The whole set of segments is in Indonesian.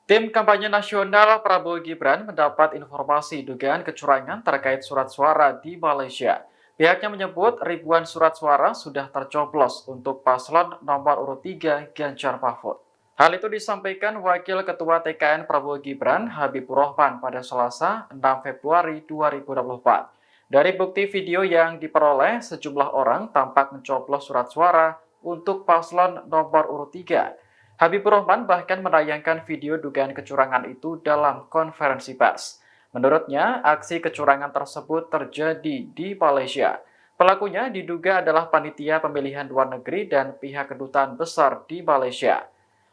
Tim kampanye nasional Prabowo Gibran mendapat informasi dugaan kecurangan terkait surat suara di Malaysia. Pihaknya menyebut ribuan surat suara sudah tercoblos untuk paslon nomor urut 3 Ganjar Mahfud. Hal itu disampaikan Wakil Ketua TKN Prabowo Gibran, Habibur Rahman pada Selasa 6 Februari 2024. Dari bukti video yang diperoleh, sejumlah orang tampak mencoblos surat suara untuk paslon nomor urut 3. Habibur Rahman bahkan menayangkan video dugaan kecurangan itu dalam konferensi pers. Menurutnya, aksi kecurangan tersebut terjadi di Malaysia. Pelakunya diduga adalah panitia pemilihan luar negeri dan pihak kedutaan besar di Malaysia.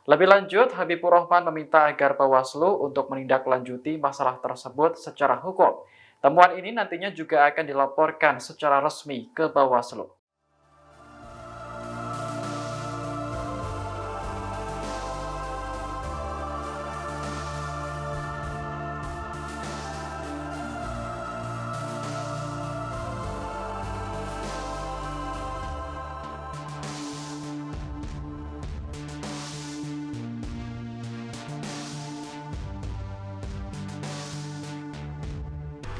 Lebih lanjut, Habibur Rahman meminta agar Bawaslu untuk menindaklanjuti masalah tersebut secara hukum. Temuan ini nantinya juga akan dilaporkan secara resmi ke Bawaslu.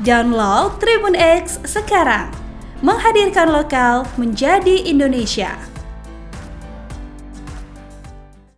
Download Tribun X sekarang, menghadirkan lokal menjadi Indonesia.